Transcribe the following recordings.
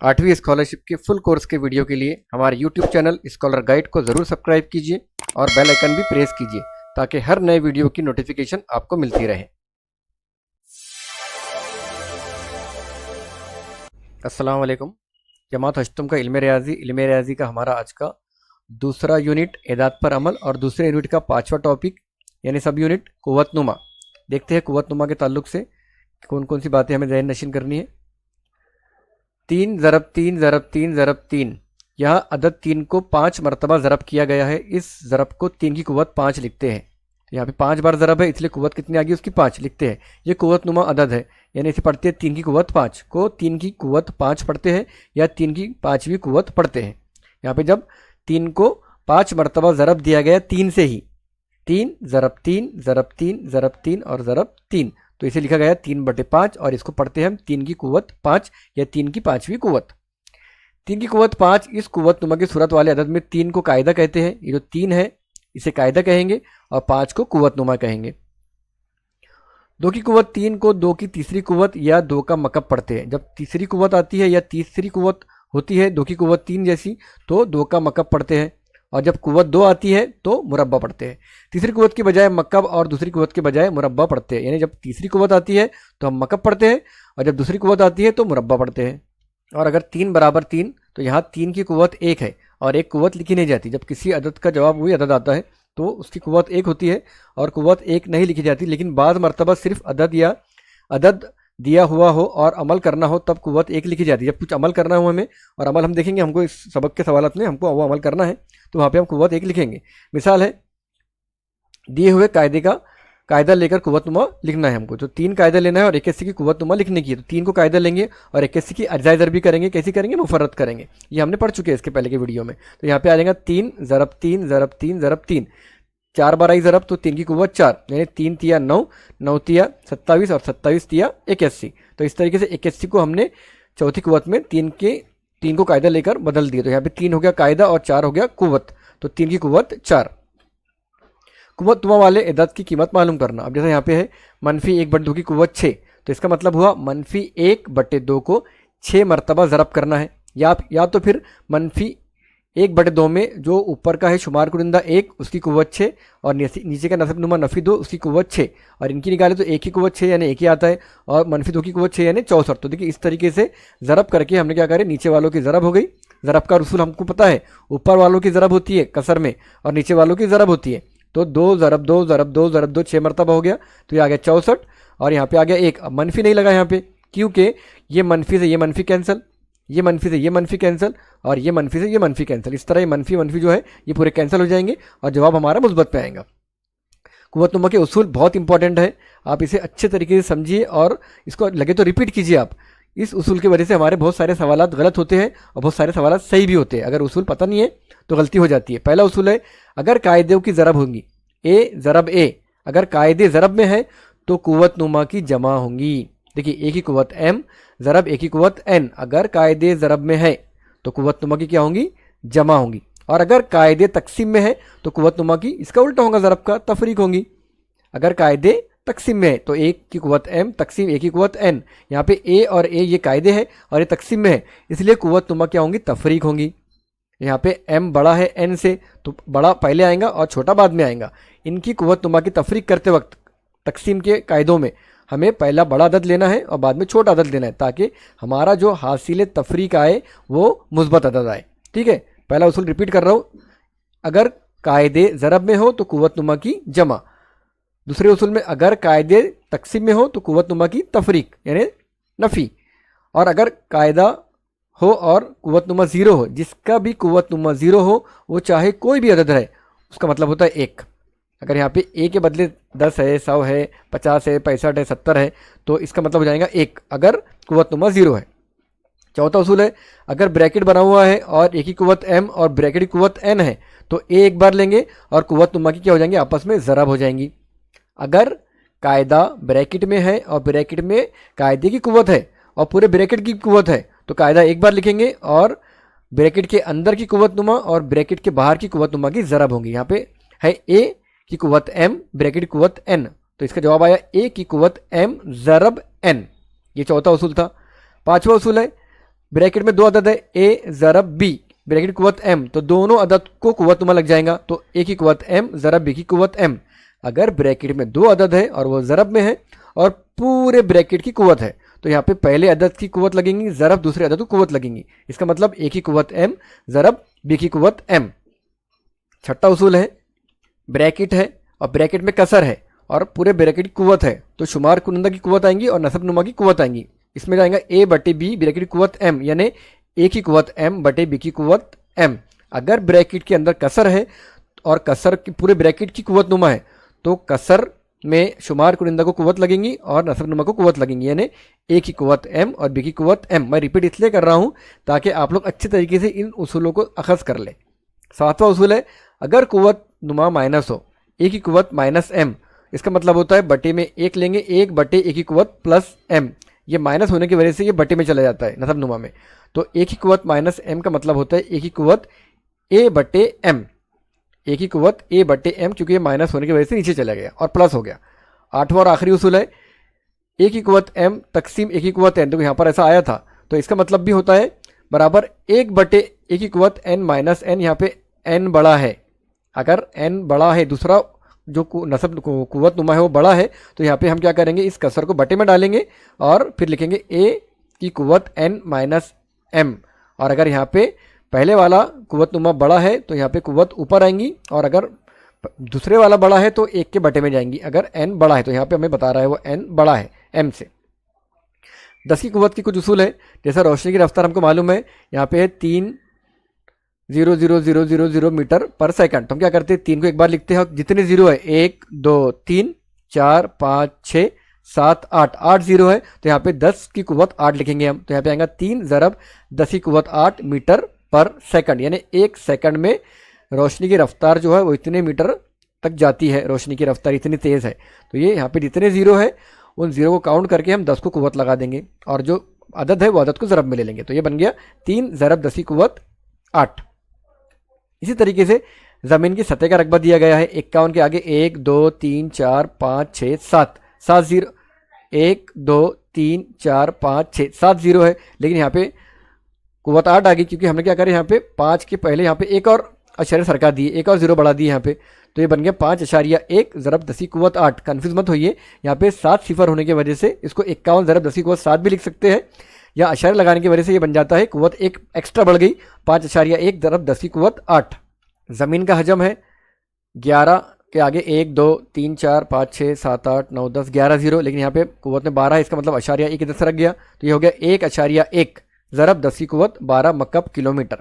8वीं स्कॉलरशिप के full course के वीडियो के लिए हमारे यूट्यूब चैनल स्कॉलर गाइड को ज़रूर सब्सक्राइब कीजिए और बेल आइकन भी प्रेस कीजिए ताकि हर नए वीडियो की नोटिफिकेशन आपको मिलती रहे। अस्सलाम वालेकुम। जमात हश्तुम का इल्म रियाजी का हमारा आज का दूसरा यूनिट एदाद पर अमल और दूसरे यूनिट का 5वां टॉपिक यानी सब यूनिट कुव्वतनुमा। देखते हैं कुव्वतनुमा के ताल्लुक से कौन कौन सी बातें हमें ज़हन नशीन करनी है। 3 ज़रब 3 ज़रब 3 ज़रब 3, यहाँ अदद 3 को 5 मरतबा ज़रब किया गया है। इस ज़रब को 3 की कुव्वत 5 लिखते हैं। तो यहाँ पे 5 बार ज़रब है, इसलिए कुव्वत कितनी आ गई उसकी 5 लिखते हैं। ये कुव्वतनुमा अदद है, यानी इसे पढ़ते हैं 3 की कुव्वत 5 को 3 की कुव्वत 5 पढ़ते हैं या 3 की 5वीं कुव्वत पढ़ते हैं। यहाँ पे जब 3 को 5 मरतबा ज़रब दिया गया 3 से ही, 3 ज़रब 3 ज़रब 3 ज़रब 3 और ज़रब 3, तो इसे लिखा गया 3/5 और इसको पढ़ते हैं हम 3 की कुव्वत 5 या 3 की 5वीं कुव्वत। 3 की कुव्वत 5 इस कुव्वतनुमा की सूरत वाले अदद में 3 को कायदा कहते हैं। ये जो 3 है इसे कायदा कहेंगे और 5 को कुव्वतनुमा कहेंगे। 2 की कुव्वत 3 को 2 की तीसरी कुव्वत या 2 का मकब पढ़ते हैं। जब तीसरी कुव्वत आती है या तीसरी कुव्वत होती है 2 की कुव्वत 3 जैसी, तो 2 का मकब पढ़ते हैं, और जब कुव्वत 2 आती है तो मुरब्बा पढ़ते हैं। तीसरी कुव्वत के बजाय मकब और दूसरी कुव्वत के बजाय मुरब्बा पढ़ते हैं, यानी जब तीसरी कुव्वत आती है तो हम मकब पढ़ते हैं और जब दूसरी कुव्वत आती है तो मुरब्बा पढ़ते हैं। और अगर 3 बराबर 3, तो यहाँ 3 की कुव्वत 1 है और एक कुव्वत लिखी नहीं जाती। जब किसी अदद का जवाब वही अदद आता है तो उसकी कुव्वत 1 होती है और कुव्वत 1 नहीं लिखी जाती, लेकिन बाद मरतबा सिर्फ अदद या अदद दिया हुआ हो और अमल करना हो तब कुव्वत 1 लिखी जाती है। जब कुछ अमल करना हो हमें, और अमल हम देखेंगे, हमको इस सबक के सवालत में हमको वो अमल करना है, तो वहाँ पे हम कुव्वत 1 लिखेंगे। मिसाल है, दिए हुए कायदे का कायदा लेकर कुव्वतनुमा लिखना है हमको, तो 3 कायदा लेना है और 81 की कुव्वतनुमा लिखने की है। तो 3 को कायदा लेंगे और 81 की अज्जाए ज़रबी करेंगे। कैसी करेंगे? मुफर्रत करेंगे। ये हमने पढ़ चुके हैं इसके पहले के वीडियो में। तो यहाँ पे आ जाएगा 3 ज़रब 3 ज़रब 3 ज़रब 3, 4 बार आई ज़रब, तो 3 की कुव्वत 4, यानी 3 तिया 9, 9 तिया 27 और 27 तिया 81। तो इस तरीके से 81 को हमने चौथी कुव्वत में 3 को कायदा लेकर बदल दिया। तो यहाँ पे 3 हो गया कायदा और 4 हो गया कुव्वत, तो 3 की कुव्वत 4। कुव्वतनुमा वाले एदाद की कीमत मालूम करना। अब जैसे यहाँ पे है -1/2 की कुव्वत 6, तो इसका मतलब हुआ -1/2 को 6 मरतबा ज़रब करना है, या तो फिर -1/2 में जो ऊपर का है शुमार कुरिंदा 1 उसकी कुव्वत 6 और नीचे का नसब नुमा नफ़ी 2 उसकी कुव्वत 6, और इनकी निकाले तो 1 की कुव्वत 6 यानी 1 ही आता है, और -2 की कुव्वत 6 यानी 64। तो देखिए इस तरीके से ज़रब करके हमने क्या करें, नीचे वालों की ज़रब हो गई। ज़रब का रसूल हमको पता है, ऊपर वालों की ज़रब होती है कसर में और नीचे वालों की ज़रब होती है। तो 2 ज़रब 2 ज़रब 2 ज़रब 2 6 मरतबा हो गया, तो ये आ गया 64 और यहाँ पे आ गया 1। अब मनफी नहीं लगा यहाँ पे, क्योंकि ये मनफी से ये मनफी कैंसिल, ये मनफी से ये मनफी कैंसिल और ये मनफी से ये मनफी कैंसिल। इस तरह ये मनफी मनफी जो है ये पूरे कैंसिल हो जाएंगे और जवाब हमारा मुस्बत पे आएगा। कुव्वतनुमा के उसूल बहुत इंपॉर्टेंट है, आप इसे अच्छे तरीके से समझिए और इसको लगे तो रिपीट कीजिए आप। इस उसूल की वजह से हमारे बहुत सारे सवालात गलत होते हैं और बहुत सारे सवालात सही भी होते हैं। अगर उसूल पता नहीं है तो गलती हो जाती है। पहला उसूल है, अगर कायदे की ज़रब होंगी ए ज़रब ए, अगर कायदे ज़रब में है तो कुव्वतनुमा की जमा होंगी। देखिए ए की कुव्वत m ज़रब ए की कुव्वत n, अगर कायदे ज़रब में है तो कुव्वतनुमा की क्या होंगी? जमा होंगी। और अगर कायदे तकसीम में है तो कुव्वतनुमा की इसका उल्टा होगा, ज़रब का तफरीक होंगी। अगर कायदे तकसीम में है तो ए की कुव्वत m तकसीम ए की कुव्वत n, यहाँ पे ए और ए ये कायदे है और ये तकसीम में है, इसलिए कुव्वतनुमा क्या होंगी? तफरीक होंगी। यहाँ पे m बड़ा है n से, तो बड़ा पहले आएगा और छोटा बाद में आएगा। इनकी कुव्वतनुमा की तफरीक करते वक्त तकसीम के कायदों में हमें पहला बड़ा अदद लेना है और बाद में छोटा अदद लेना है, ताकि हमारा जो हासिल तफरीक आए वो मुस्बत अदद आए। ठीक है, पहला उसूल रिपीट कर रहा हूँ, अगर कायदे ज़रब में हो तो कुव्वतनुमा की जमा। दूसरे उसूल में, अगर कायदे तकसीम में हो तो कुव्वतनुमा की तफरीक यानी नफ़ी। और अगर कायदा हो और कुव्वतनुमा 0 हो, जिसका भी कुव्वतनुमा 0 हो वो चाहे कोई भी अदद है, उसका मतलब होता है 1। अगर यहाँ पे a के बदले 10 है, 100 है, 50 है, 65 है, 70 है, तो इसका मतलब हो जाएगा 1 अगर कुव्वतनुमा 0 है। चौथा उसूल है, अगर ब्रैकेट बना हुआ है और a की कुव्वत m और ब्रैकेट की कुव्वत n है, तो a एक बार लेंगे और कुव्वतनुमा की क्या हो जाएंगी? आपस में ज़रब हो जाएंगी। अगर कायदा ब्रैकेट में है और ब्रैकेट में कायदे की कुव्वत है और पूरे ब्रैकेट की कुव्वत है, तो कायदा एक बार लिखेंगे और ब्रैकेट के अंदर की कुव्वतनुमा और ब्रैकेट के बाहर की कुव्वतनुमा की ज़रब होंगी। यहाँ पे है a की कुव्वत m ब्रैकेट की कुव्वत n, तो इसका जवाब आया a की कुव्वत m ज़रब n। ये चौथा उसूल था। पांचवा उसूल है, ब्रैकेट में दो अदद है ए ज़रब बी, ब्रैकेट कुव्वत m, तो दोनों अदद को कुव्वतनुमा लग जाएगा, तो a की कुव्वत m ज़रब b की कुव्वत m। अगर ब्रैकेट में दो अदद है और वो ज़रब में है और पूरे ब्रैकेट की कुव्वत है, तो यहाँ पे पहले अदद की कुव्वत लगेंगी ज़रब दूसरे अदद की कुव्वत लगेंगी। इसका मतलब a की कुव्वत m ज़रब b की कुव्वत m। छठा उसूल है, ब्रैकेट है और ब्रैकेट में कसर है और पूरे ब्रैकेट की कुव्वत है, तो शुमार कुनंदा की कुव्वत आएंगी और नसब नुमा की कुव्वत आएंगी। इसमें जाएगा a बटे b ब्रैकेट की कुव्वत m, यानी a की कुव्वत m बटे b की कुव्वत m। अगर ब्रैकेट के अंदर कसर है और कसर की पूरे ब्रैकेट की कुव्वत नुमा है, तो कसर में शुमार कुनिंदा को कुव्वत लगेंगी और नसब नुमा को कुव्वत लगेंगी, यानी a की कुव्वत m और b की कुव्वत m। मैं रिपीट इसलिए कर रहा हूँ ताकि आप लोग अच्छे तरीके से इन उसूलों को अखज़ कर लें। सातवां उसूल है, अगर कुव्वत नुमा माइनस हो, a की कुव्वत माइनस m, इसका मतलब होता है बटे में एक लेंगे, एक बटे a की कुव्वत प्लस m। ये माइनस होने की वजह से ये बटे में चला जाता है नसब नुमा में, तो a की कुव्वत माइनस m का मतलब होता है a की कुव्वत a बटे m, a की कुव्वत a बटे m, क्योंकि ये माइनस होने की वजह से नीचे चला गया और प्लस हो गया। आठवां और आखिरी उसूल है, a की कुव्वत m तकसीम a की कुव्वत n, तो यहाँ पर ऐसा आया था, तो इसका मतलब भी होता है बराबर एक बटे a की कुव्वत n माइनस n। यहाँ पे n बड़ा है, अगर n बड़ा है, दूसरा जो नसब कुव्वत नुमा है वो बड़ा है, तो यहाँ पे हम क्या करेंगे, इस कसर को बटे में डालेंगे और फिर लिखेंगे a की कुव्वत n माइनस m। और अगर यहाँ पे पहले वाला कुव्वत नुमा बड़ा है तो यहाँ पे कुव्वत ऊपर आएंगी, और अगर दूसरे वाला बड़ा है तो एक के बटे में जाएंगी अगर n बड़ा है, तो यहाँ पे हमें बता रहा है वो n बड़ा है m से। 10 की कुव्वत की कुछ उसूल है, जैसा रोशनी की रफ्तार हमको मालूम है, यहाँ पे है 3,000,000 मीटर पर सेकंड, तो हम क्या करते हैं, 3 को एक बार लिखते हैं, जितने जीरो है 1 2 3 4 5 6 7 8, 8 जीरो है, तो यहाँ पे 10 की कुव्वत 8 लिखेंगे हम, तो यहाँ पे आएगा 3 ज़रब 10 की कुव्वत 8 मीटर पर सेकंड, यानी एक सेकंड में रोशनी की रफ्तार जो है वो इतने मीटर तक जाती है, रोशनी की रफ्तार इतनी तेज़ है। तो ये यहाँ पे जितने जीरो है उन जीरो को काउंट करके हम 10 को कुव्वत लगा देंगे और जो अदद है वो अदद को ज़रब में ले लेंगे, तो ये बन गया 3 ज़रब 10 की कुव्वत 8। इसी तरीके से ज़मीन की सतह का रकबा दिया गया है, 51 के आगे 1 2 3 4 5 6 7, 7 जीरो, 1 2 3 4 5 6 7 जीरो है, लेकिन यहाँ पे कुव्वत 8 आ गई, क्योंकि हमने क्या करें, यहाँ पे 5 के पहले यहाँ पे एक और अशरे सरका दिए, एक और जीरो बढ़ा दिए यहाँ पे, तो ये बन गया 5.1 ज़रब 10 की कुव्वत 8। कन्फ्यूज मत होइए, यहाँ पे 7 सिफर होने की वजह से इसको 51 ज़रब 10 की कुव्वत 7 भी लिख सकते हैं, या अशारे लगाने की वजह से ये बन जाता है कुव्वत एक एक्स्ट्रा बढ़ गई, 5.1 ज़रब 10 की कुव्वत 8। ज़मीन का हजम है 11 के आगे 1 2 3 4 5 6 7 8 9 10 11 जीरो, लेकिन यहाँ पे कुव्वत में 12 है, इसका मतलब अशारिया 1 इधर से रख गया, तो ये हो गया 1.1 ज़रब 10 की कुव्वत 12 मकब किलोमीटर।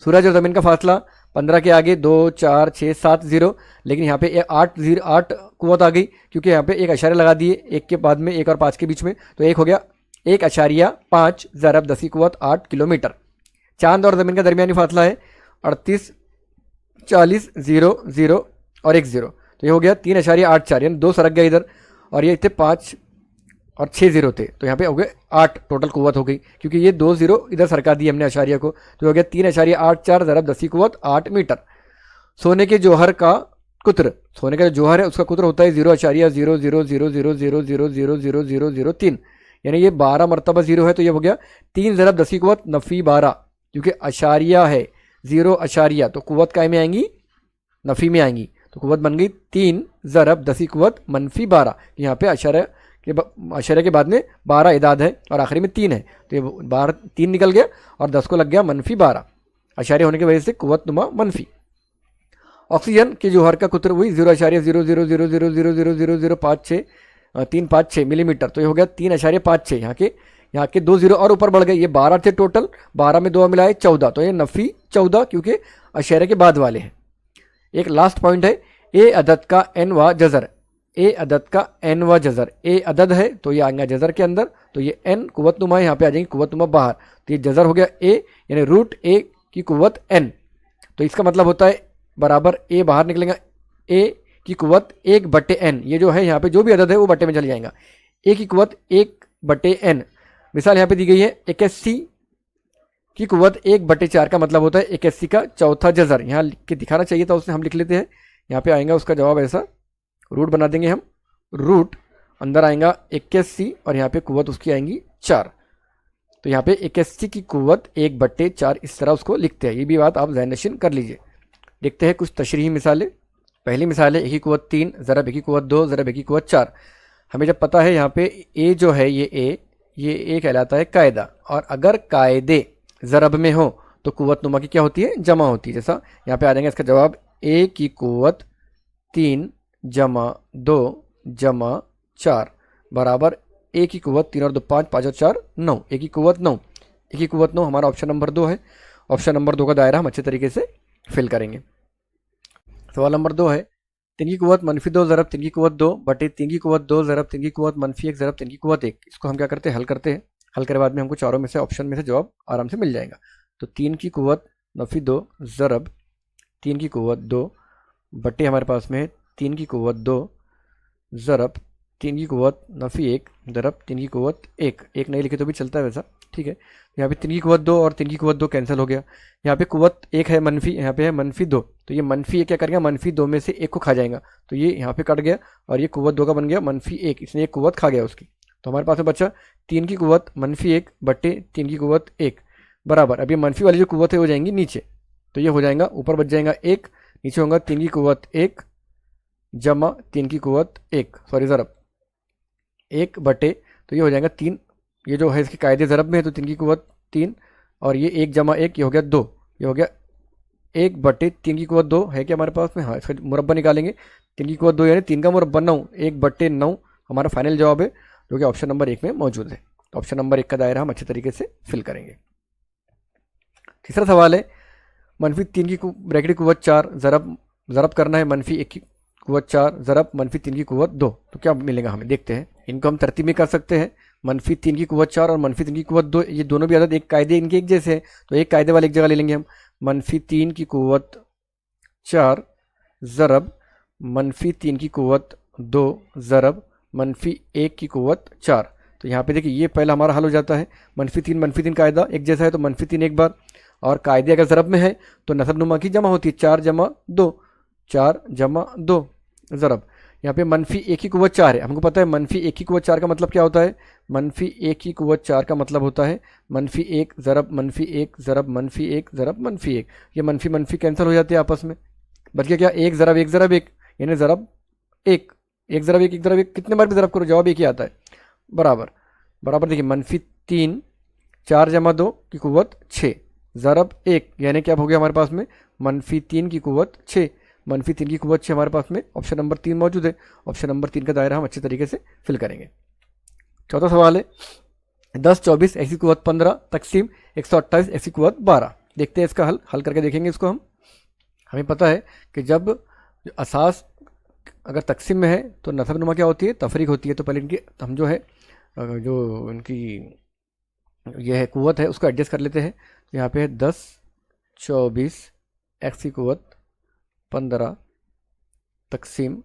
सूरज और ज़मीन का फासला 15 के आगे 2 4 6 7 जीरो, लेकिन यहाँ पे 8 कुव्वत आ गई, क्योंकि यहाँ पे एक अशारे लगा दिए, एक के बाद में 1 और 5 के बीच में, तो एक हो गया 1.5 ज़रब 10 की कुव्वत 8 किलोमीटर। चांद और ज़मीन का दरमियानी फासला है 38 40 0 0 और 1 0, तो ये हो गया 3.84, यानी 2 सरक गया इधर, और ये थे 5 और 6 जीरो थे, तो यहाँ पे हो गए 8 टोटल कुव्वत हो गई, क्योंकि ये 2 जीरो इधर सरका दिए हमने अशारिया को, तो हो गया 3.84 ज़रब 10 की कुव्वत 8 मीटर। सोने के जौहर का कुत्र, सोने का जो जौहर है उसका कुत्र होता है 0.0000000000003, यानी ये 12 मरतबा जीरो है, तो ये हो गया 3 ज़रब 10 की कुव्वत नफ़ी 12, क्योंकि अशारिया है 0 अशारिया, तो कुव्वत काय में आएंगी, नफ़ी में आएंगी, तो कुव्वत बन गई 3 ज़रब 10 की कुव्वत -12। यहाँ पे अशरे के बाद में 12 इदाद है और आखिरी में 3 है, तो ये 3 निकल गया और 10 को लग गया -12, अशारे होने की वजह से कुव्वत नुमा मनफी। ऑक्सीजन के जौहर का कुत्र वही 0.00000000356 मिलीमीटर, तो ये हो गया 3.56। यहाँ के 2 जीरो और ऊपर बढ़ गए, ये 12 थे टोटल, 12 में 2 मिलाए 14, तो ये नफ़ी 14, क्योंकि अशरे के बाद वाले हैं। एक लास्ट पॉइंट है, ए अदद का एन व जज़र, ए अदद का एन व जज़र, ए अदद है तो ये आएगा जज़र के अंदर, तो ये एन कुव्वत नुमा है, यहाँ पे आ जाएंगे कुव्वत नुमा बाहर, तो ये जज़र हो गया ए, यानी रूट ए की कुव्वत एन, तो इसका मतलब होता है बराबर ए बाहर निकलेगा, ए की कुव्वत 1/n, ये जो है यहाँ पे जो भी अदद है वो बटे में चल जाएगा, ए की कुव्वत 1/n। मिसाल यहाँ पे दी गई है 81 की कुव्वत 1/4 का मतलब होता है 81 का चौथा जज़र, यहाँ लिख के दिखाना चाहिए था उसने, हम लिख लेते हैं, यहाँ पे आएगा उसका जवाब ऐसा, रूट बना देंगे हम, रूट अंदर आएगा 81 और यहाँ पे कुव्वत उसकी आएंगी 4, तो यहाँ पे 81 की कुव्वत 1/4 इस तरह उसको लिखते हैं। ये भी बात आप ज़हन-नशीन कर लीजिए। देखते हैं कुछ तशरीही मिसालें। पहली मिसाल है ए की कुव्वत 3 ज़रब ए की कुव्वत 2 ज़रब ए की कुव्वत 4। हमें जब पता है यहाँ पे ए जो है ये ए कहलाता है कायदा, और अगर कायदे ज़रब में हो तो कुव्वत नुमा की क्या होती है, जमा होती है। जैसा यहाँ पे आ जाएगा इसका जवाब, ए की कुव्वत 3 जमा 2 जमा 4 बराबर ए की कुव्वत 3 और 2 5, 5 और 4 9, ए की कुव्वत 9। ए की कुव्वत 9 हमारा ऑप्शन नंबर 2 है। ऑप्शन नंबर 2 का दायरा हम अच्छे तरीके से फिल करेंगे। सवाल नंबर 2 है 3 की कुव्वत -2 ज़रब 3 की कुव्वत 2 बटे 3 की कुव्वत 2 ज़रब 3 की कुव्वत -1 ज़रब 3 की कुव्वत 1। इसको हम क्या करते हैं, हल करते हैं। हल करने बाद में हमको चारों में से ऑप्शन में से जवाब आराम से मिल जाएगा। तो 3 की कुव्वत -2 ज़रब 3 की कुव्वत 2 बटे हमारे पास में 3 की कुव्वत 2 ज़रब 3 की कुव्वत -1 ज़रब 3 की कुव्वत 1। एक नहीं लिखे तो भी चलता है वैसा, ठीक है। यहाँ पे 3 की कुव्वत 2 और 3 की कुव्वत 2 कैंसिल हो गया। यहाँ पे कुव्वत 1 है मनफी, यहाँ पे है -2, तो ये -1 क्या करेगा, -2 में से 1 को खा जाएगा, तो ये यहाँ पे कट गया और ये कुव्वत 2 का बन गया -1, इसने एक कुव्वत खा गया उसकी। तो हमारे पास में बचा 3 की कुव्वत -1 बटे 3 की कुव्वत 1 बराबर, अब ये मनफी वाली जो कुव्वत है हो जाएंगी नीचे, तो ये हो जाएगा ऊपर बच जाएगा 1, नीचे होगा 3 की कुव्वत 1 जमा 3 की कुव्वत 1 सॉरी ज़रब 1 बटे, तो ये हो जाएगा 3, ये जो है इसके कायदे ज़रब में है तो 3 की कुव्वत 3 और ये 1 जमा 1 ये हो गया 2, ये हो गया 1 बटे 3 की कुव्वत 2 है क्या हमारे पास में, हाँ इसका मुरब्बा निकालेंगे। 3 की कुव्वत 2 यानी 3 का मुरब्बा 9, 1 बटे 9 हमारा फाइनल जवाब है, जो कि ऑप्शन नंबर 1 में मौजूद है। तो ऑप्शन नंबर 1 का दायरा हम अच्छे तरीके से फिल करेंगे। तीसरा सवाल है -3 की ब्रैकेट की कुव्वत 4 ज़रब करना है -1 की कुव्वत 4 ज़रब -3 की कुव्वत 2, तो क्या मिलेगा हमें, देखते हैं। इनको हम तरतीब में कर सकते हैं, -3 की कुव्वत 4 और -3 की कुव्वत 2, ये दोनों भी आदत एक कायदे इनके एक जैसे हैं, तो एक कायदे वाले एक जगह ले लेंगे हम। -3 की कुव्वत 4 ज़रब -3 की कुव्वत 2 ज़रब -1 की कुव्वत 4। तो यहाँ पे देखिए ये पहला हमारा हल हो जाता है। -3 कायदा एक जैसा है तो -3 एक बार, और कायदे अगर ज़रब में है तो नसब नुमा की जमा होती है, 4 जमा 2 4 जमा 2 ज़रब। यहाँ पे -1 की कुव्वत 4 है, हमको पता है -1 की कुव्वत 4 का मतलब क्या होता है, -1 की कुव्वत 4 का मतलब होता है -1 ज़रब -1 ज़रब -1 ज़रब -1। ये मनफी कैंसिल हो जाते हैं आपस में, बच गया क्या, 1 ज़रब 1 ज़रब 1 यानी ज़रब 1, 1 ज़रब 1 1 ज़रब 1, कितने बार भी ज़रब करो जवाब एक ही आता है, बराबर बराबर। देखिए -3 4 जमा 2 की कुव्वत 6 ज़रब 1 यानी क्या हो गया हमारे पास में -3 की कुव्वत 6, -3 की कुव्वत 6 हमारे पास में ऑप्शन नंबर 3 मौजूद है। ऑप्शन नंबर 3 का दायरा हम अच्छे तरीके से फिल करेंगे। चौथा सवाल है 10 24 x की कुव्वत 15 तकसीम 128 x की कुव्वत 12। देखते हैं इसका हल करके देखेंगे इसको हम। हमें पता है कि जब असास अगर तकसीम में है तो नसब नुमा क्या होती है, तफरीक होती है। तो पहले इनकी हम जो है जो इनकी यह है कुव्वत है उसको एडजस्ट कर लेते हैं। तो यहाँ पे है 10 24 x की कुव्वत 15 तकसीम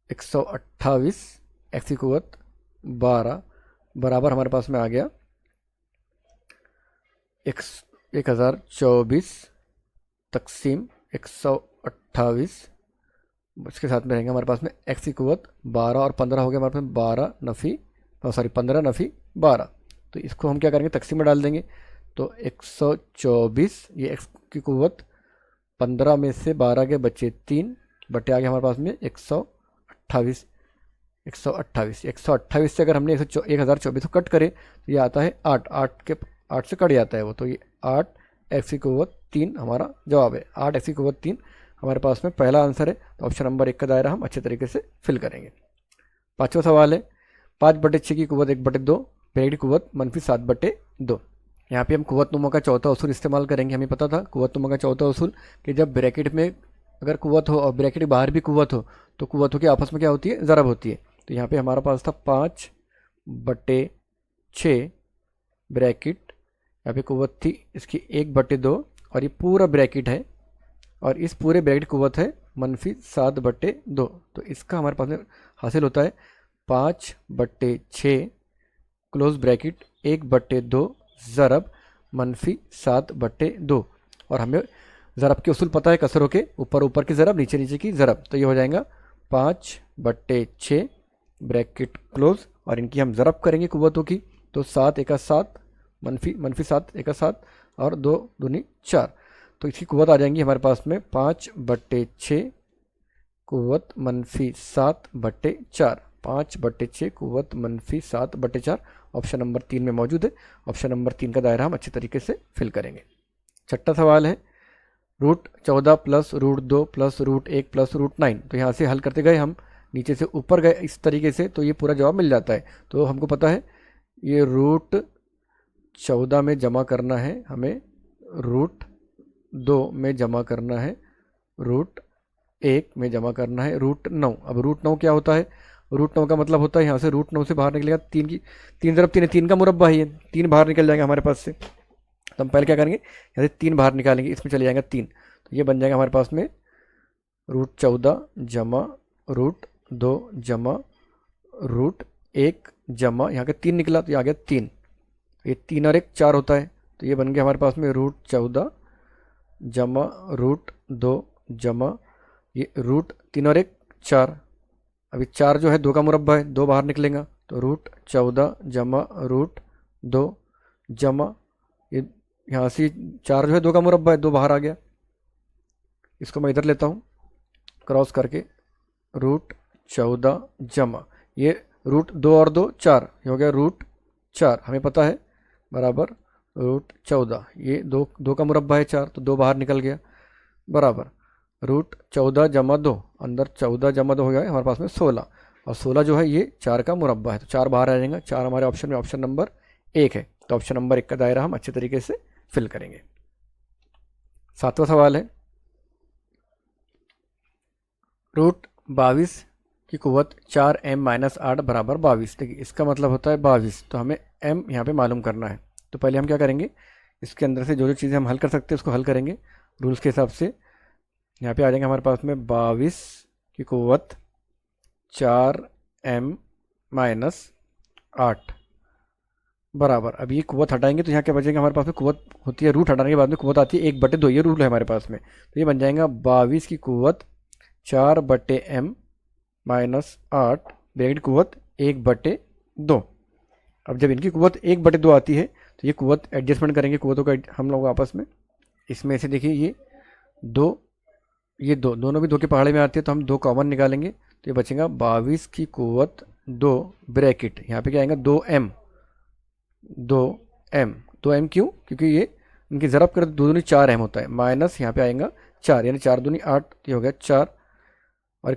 128 x की कुव्वत 12 बराबर हमारे पास में आ गया 1024 तकसीम 128, उसके साथ में रहेंगे हमारे पास में x की कुव्वत 12 और 15 हो गया हमारे पास 15 नफ़ी 12। तो इसको हम क्या करेंगे, तकसीम में डाल देंगे। तो 124 ये x की कुव्वत 15 में से 12 के बच्चे 3 बटे आ गया हमारे पास में 128 से अगर हमने 1024 को कट करे तो ये आता है 8 से कट जाता है वो, तो ये 8 x की कुव्वत 3 हमारा जवाब है। 8 x की कुव्वत 3 हमारे पास में पहला आंसर है। तो ऑप्शन नंबर 1 का दायरा हम अच्छे तरीके से फिल करेंगे। पाँचवा सवाल है 5/6 की कुव्वत 1/2 ब्रैकेट की कुव्वत -7/2। यहाँ पे हम कुव्वत नुमा का चौथा उसूल इस्तेमाल करेंगे। हमें पता था कुव्वत नुमा का चौथा उसूल कि जब ब्रैकेट में अगर कुव्वत हो और ब्रैकेट के बाहर भी कुव्वत हो तो कुव्वतों की आपस में क्या होती है, ज़रब होती है। तो यहाँ पे हमारा पास था 5/6 ब्रैकेट, यहाँ पे कुव्वत थी इसकी 1/2 और ये पूरा ब्रैकेट है और इस पूरे ब्रैकेट कुव्वत है -7/2। तो इसका हमारे पास में हासिल होता है 5/6 क्लोज ब्रैकेट 1/2 ज़रब -7/2। और हमें ज़रब के उसूल पता है कसरों के, ऊपर की ज़रब नीचे की ज़रब। तो ये हो जाएगा 5/6 ब्रैकेट क्लोज और इनकी हम ज़रब करेंगे कुव्वतों की। तो 7 × 7 मनफी मनफी 7 1 7 और 2 दूनी 4। तो इसकी कुव्वत आ जाएंगी हमारे पास में 5/6 कुव्वत -7/4। 5/6 कुव्वत -7/4 ऑप्शन नंबर 3 में मौजूद है। ऑप्शन नंबर 3 का दायरा हम अच्छे तरीके से फिल करेंगे। छठा सवाल है √14 प्लस √2 प्लस √1 प्लस √9। तो यहाँ से हल करते गए हम, नीचे से ऊपर गए इस तरीके से, तो ये पूरा जवाब मिल जाता है। तो हमको पता है ये √14 में जमा करना है हमें, √2 में जमा करना है, √1 में जमा करना है, √9। अब √9 क्या होता है? √9 का मतलब होता है यहाँ से √9 से बाहर निकलेगा 3 की 3 ज़रब 3 है, 3 का मुरब्बा ही है, 3 बाहर निकल जाएगा हमारे पास से। तो हम पहले क्या करेंगे, यहाँ से 3 बाहर निकालेंगे, इसमें चले जाएगा 3। तो ये बन जाएगा हमारे पास में √14 जमा √2 जमा √1 जमा, यहाँ का 3 निकला तो ये आ गया 3। ये 3 और 1 4 होता है। तो ये बन गया हमारे पास में √14 जमा √2 जमा ये √3 और 1 4। अभी 4 जो है 2 का मुरब्बा है, 2 बाहर निकलेगा, तो √14 जमा √2 जमा ये यहाँ से 4 जो है 2 का मुरब्बा है, 2 बाहर आ गया। इसको मैं इधर लेता हूँ क्रॉस करके, √14 जमा ये √2 और 2 4, ये हो गया √4 हमें पता है, बराबर √14। ये 2 का मुरब्बा है 4, तो 2 बाहर निकल गया, बराबर √14 जमा 2, अंदर 14 जमा 2 हो गया हमारे पास में 16, और 16 जो है ये 4 का मुरब्बा है, तो 4 बाहर आ जाएगा। 4 हमारे ऑप्शन में ऑप्शन नंबर 1 है। तो ऑप्शन नंबर 1 का दायरा हम अच्छे तरीके से फिल करेंगे। 7वां सवाल है √22 की कुव्वत 4m-8 बराबर 22। देखिए इसका मतलब होता है 22, तो हमें m यहाँ पे मालूम करना है। तो पहले हम क्या करेंगे, इसके अंदर से जो जो चीज़ें हम हल कर सकते हैं उसको हल करेंगे रूल्स के हिसाब से। यहाँ पे आ जाएंगे हमारे पास में 22 की कुव्वत 4m-8 बराबर। अब ये कुव्वत हटाएंगे तो यहाँ क्या बचेगा हमारे पास में, कुव्वत होती है रूट हटाने के बाद में कुव्वत आती है 1/2, ये रूल है हमारे पास में। तो ये बन जाएगा 22 की कुव्वत 4/m-8 ब्रैकेट कुव्वत 1/2। अब जब इनकी कुव्वत 1/2 आती है तो ये कुव्वत एडजस्टमेंट करेंगे कुव्वतों का हम लोग आपस में। इसमें से देखिए ये 2, ये 2 दोनों भी 2 के पहाड़े में आते हैं, तो हम 2 कॉमन निकालेंगे, तो ये बचेगा 22 की कुव्वत 2 ब्रैकेट, यहाँ पे क्या आएगा 2m। 2m क्यों? क्योंकि ये इनकी ज़रब कर 2 दूनी 4m होता है, माइनस यहाँ पे आएगा 4, यानी 4 दूनी 8, ये हो गया 4, और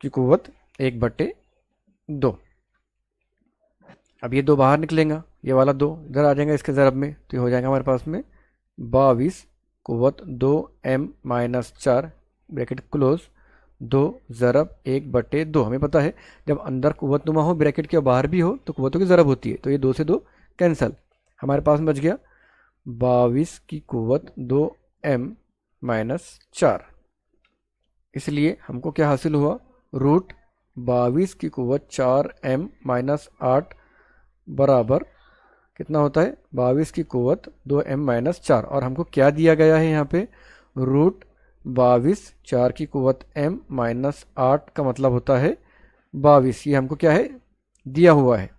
की कुव्वत 1/2। अब ये 2 बाहर निकलेगा, ये वाला 2 इधर आ जाएगा इसके ज़रब में, तो ये हो जाएगा हमारे पास में 22 कुव्वत 2m-4 ब्रैकेट क्लोज 2 ज़रब 1/2। हमें पता है जब अंदर कुव्वत नुमा हो ब्रैकेट के बाहर भी हो तो कुव्वतों की ज़रब होती है, तो ये 2 से 2 कैंसल, हमारे पास बच गया 22 की कुव्वत 2m-4। इसलिए हमको क्या हासिल हुआ, √22 की कुव्वत 4m-8 बराबर कितना होता है, 22 की कुव्वत 2m-4। और हमको क्या दिया गया है यहाँ पे, √22 4 की कुव्वत m-8 का मतलब होता है 22। ये हमको क्या है, दिया हुआ है,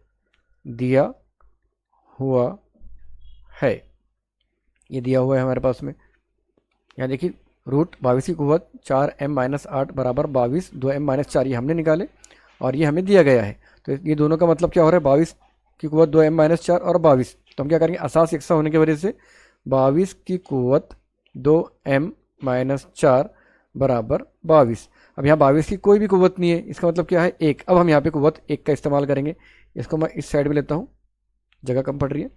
दिया हुआ है, ये दिया हुआ है हमारे पास में। यहाँ देखिए √22 की कुव्वत 4m-8 बराबर 22, 2m-4 ये हमने निकाले और ये हमें दिया गया है। तो ये दोनों का मतलब क्या हो रहा है, 22 की कुव्वत 2m-4 और 22। तो हम क्या करेंगे, असास यकसा होने की वजह से 22 की कुव्वत 2m-4 बराबर 22। अब यहाँ 22 की कोई भी कुव्वत नहीं है, इसका मतलब क्या है 1। अब हम यहाँ पे कुव्वत 1 का इस्तेमाल करेंगे, इसको मैं इस साइड में लेता हूँ, जगह कम पड़ रही है।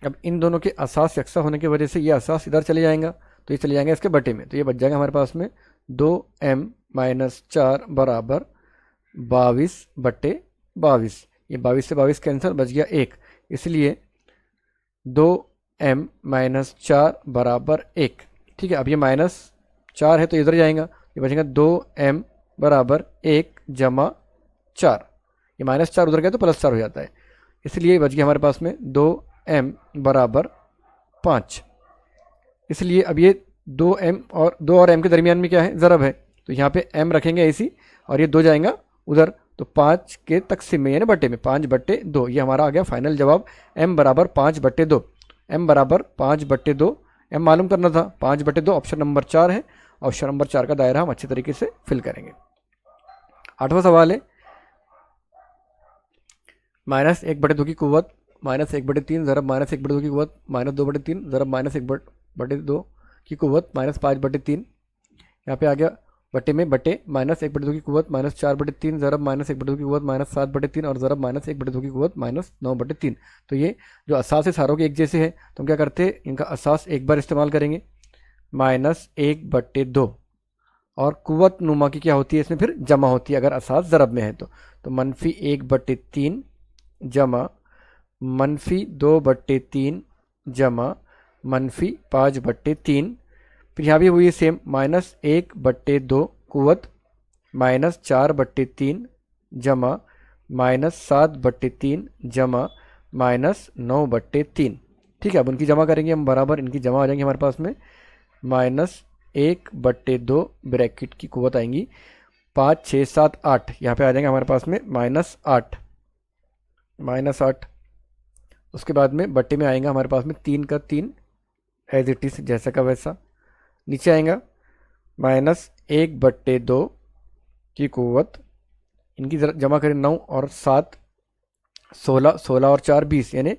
अब इन दोनों के असास यकसा होने की वजह से ये असास इधर चले जाएगा, तो ये चले जाएंगे इसके बटे में, तो ये बच जाएगा हमारे पास में 2m-4 बराबर 22/22। ये 22 से 22 कैंसिल, बच गया 1, इसलिए 2m-4 बराबर 1। ठीक है, अब ये -4 है तो इधर जाएगा, ये बचेगा 2m बराबर 1 जमा 4। ये -4 उधर गया तो +4 हो जाता है, इसलिए बच गया हमारे पास में 2m बराबर 5। इसलिए अब ये 2m और 2 और m के दरमियान में क्या है, ज़रब है, तो यहाँ पे m रखेंगे ऐसी और ये 2 जाएगा उधर, तो 5 के तकसीम में यानी बटे में 5/2, ये हमारा आ गया फाइनल जवाब। m बराबर 5/2, m बराबर 5/2, m मालूम करना था 5/2, ऑप्शन नंबर 4 है। ऑप्शन नंबर 4 का दायरा हम अच्छे तरीके से फिल करेंगे। 8वां सवाल है -1/2 की कुव्वत -1/3 ज़रब -1/2 की कुव्वत -2/3 ज़रब -1/2 की कुव्वत -5/3। यहाँ पे आ गया बटे में बटे -1/2 की कुव्वत -4/3 ज़रब -1/2 की कुव्वत -7/3 और ज़रब -1/2 की कुव्वत -9/3। तो ये जो असास है सारों के एक जैसे है, तो हम क्या करते हैं, इनका असास एक बार इस्तेमाल करेंगे -1/2, और कुव्वत नुमा की क्या होती है, इसमें फिर जमा होती है अगर असास ज़रब में है तो -1/3 जमा -2/3 जमा -5/3। फिर यहाँ भी हुई सेम -1/2 कुव्वत -4/3 जमा -7/3 जमा -9/3। ठीक है, अब उनकी जमा करेंगे हम बराबर, इनकी जमा आ जाएंगे हमारे पास में -1/2 ब्रैकेट की कुव्वत आएंगी 5 6 7 8, यहाँ पे आ जाएंगे हमारे पास में -8। उसके बाद में बट्टे में आएगा हमारे पास में 3 का 3 एज इट इज जैसा का वैसा। नीचे आएगा -1/2 की कुव्वत, इनकी जमा करें 9 और 7 16, 16 और 4 20 यानी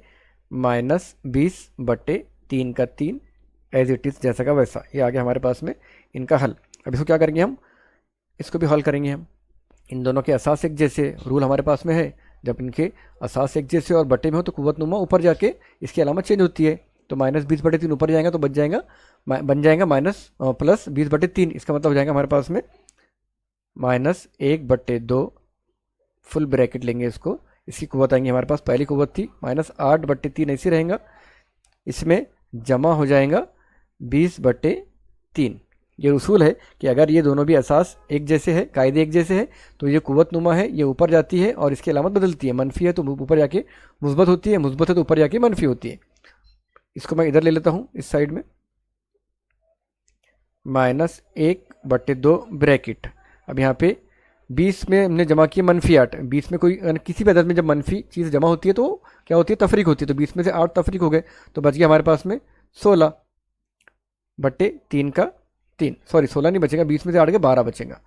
-20/3 का 3 एज इट इज जैसा का वैसा। ये आ गया हमारे पास में इनका हल। अब इसको क्या करेंगे हम, इसको भी हल करेंगे हम। इन दोनों के असास एक जैसे, रूल हमारे पास में है, जब इनके असास एक जैसे और बटे में हो तो कुव्वत नुमा ऊपर जाके इसकी अलामत चेंज होती है। तो -20/3 ऊपर जाएगा तो बन जाएगा +20/3। इसका मतलब हो जाएगा हमारे पास में -1/2 फुल ब्रैकेट लेंगे इसको, इसकी कुव्वत आएंगी हमारे पास, पहली कुव्वत थी -8/3 ऐसे रहेगा, इसमें जमा हो जाएगा 20/3। ये उसूल है कि अगर ये दोनों भी असास एक जैसे है, कायदे एक जैसे है, तो ये कुव्वत नुमा है, ये ऊपर जाती है और इसकी अलामत बदलती है, मनफी है तो ऊपर जाके मुस्बत होती है, मुस्बत है तो ऊपर जाके मनफी होती है। इसको मैं इधर ले लेता हूँ इस साइड में, -1/2 ब्रैकेट। अब यहाँ पे 20 में हमने जमा किया -8, 20 में कोई किसी भी अदद में जब मनफी चीज़ जमा होती है तो क्या होती है, तफरीक होती है, तो 20 में से 8 तफरीक हो गए, तो बच गया हमारे पास में 16/3 का 3, सॉरी 16 नहीं बचेगा, 20 में से 8 के 12 बचेगा,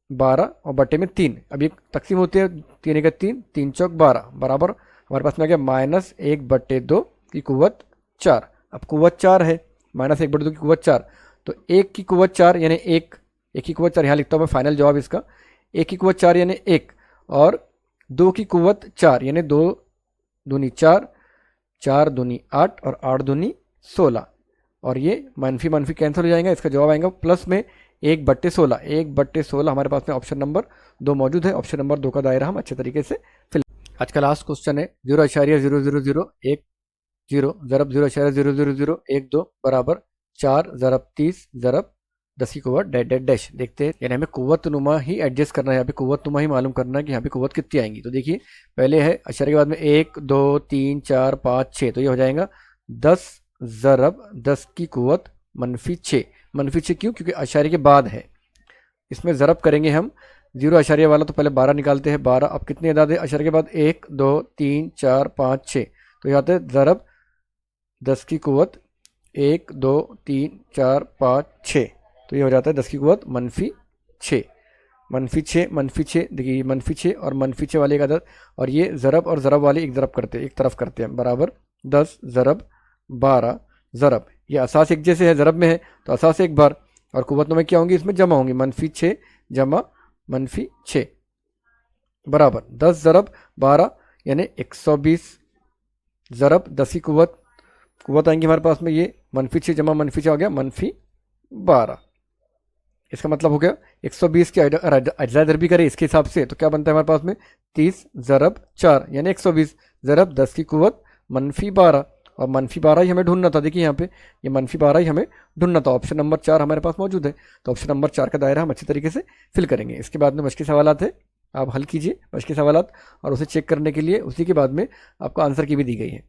12 और बटे में 3। अब ये तकसीम होते हैं 3 का 3, 3 चौक 12 बराबर हमारे पास में आ गया -1/2 की कुव्वत 4। अब कुव्वत 4 है, -1/2 की कुव्वत 4, तो 1 की कुव्वत 4 यानी 1 की कुव्वत 4 यहाँ लिखता हूँ मैं फाइनल जवाब इसका, 1 की कुव्वत 4 यानी 1, और 2 की कुव्वत 4 यानी 2 दूनी 4, 4 दूनी 8 और 8 दूनी 16, और ये मनफी मनफी कैंसिल हो जाएगा, इसका जवाब आएगा प्लस में 1/16। 1/16 हमारे पास में ऑप्शन नंबर 2 मौजूद है। ऑप्शन नंबर 2 का दायरा हम अच्छे तरीके से फिल। आज का लास्ट क्वेश्चन है 0.0001 0 ज़रब 0.0001 बराबर 4 ज़रब 30 ज़रब 10 की कुव्वत डैश। देखते हैं, यानी हमें कुव्वत नुमा ही एडजस्ट करना है, यहाँ पे कुव्वत नुमा ही मालूम करना है कि यहाँ पे कुव्वत कितनी आएंगी। तो देखिए पहले है अशरे के बाद में 1 2 3 4 5 6, तो ये हो जाएगा 10 ज़रब 10 की कुव्वत -6। -6 क्यों, क्योंकि अशारे के बाद है, इसमें ज़रब करेंगे हम 0 अशारिया वाला, तो पहले 12 निकालते हैं, 12। अब कितने अदाद है अशरे के बाद, 1 2 3 4 5 6, तो यहाँ पे ज़रब 10 की कुव्वत 1 2 3 4 5 6, तो ये हो जाता है 10 की कुव्वत -6। -6 देखिए -6 और -6 वाले एक अदद, और ये ज़रब और ज़रब वाले एक तरफ करते हैं बराबर 10 ज़रब 12 ज़रब, ये असास एक जैसे है, ज़रब में है तो असास एक बार, और कुव्वत में क्या होंगी, इसमें जमा होंगी, -6 जमा -6 बराबर 10 ज़रब 12 यानी 120 ज़रब 10 की कुव्वत आएंगी हमारे पास में, ये -6 जमा -6 हो गया -12। इसका मतलब हो गया 120 की अज्जा दरबी करें इसके हिसाब से, तो क्या बनता है हमारे पास में 30 ज़रब 4 यानी 120 ज़रब 10 की कुव्वत -12, और -12 ही हमें ढूंढना था। देखिए यहाँ पे ये -12 ही हमें ढूंढना था। ऑप्शन नंबर 4 हमारे पास मौजूद है, तो ऑप्शन नंबर 4 का दायरा हम अच्छे तरीके से फिल करेंगे। इसके बाद में मशक़ी सवालात है, आप हल कीजिए मशक़ी सवालात, और उसे चेक करने के लिए उसी के बाद में आपको आंसर की भी दी गई है।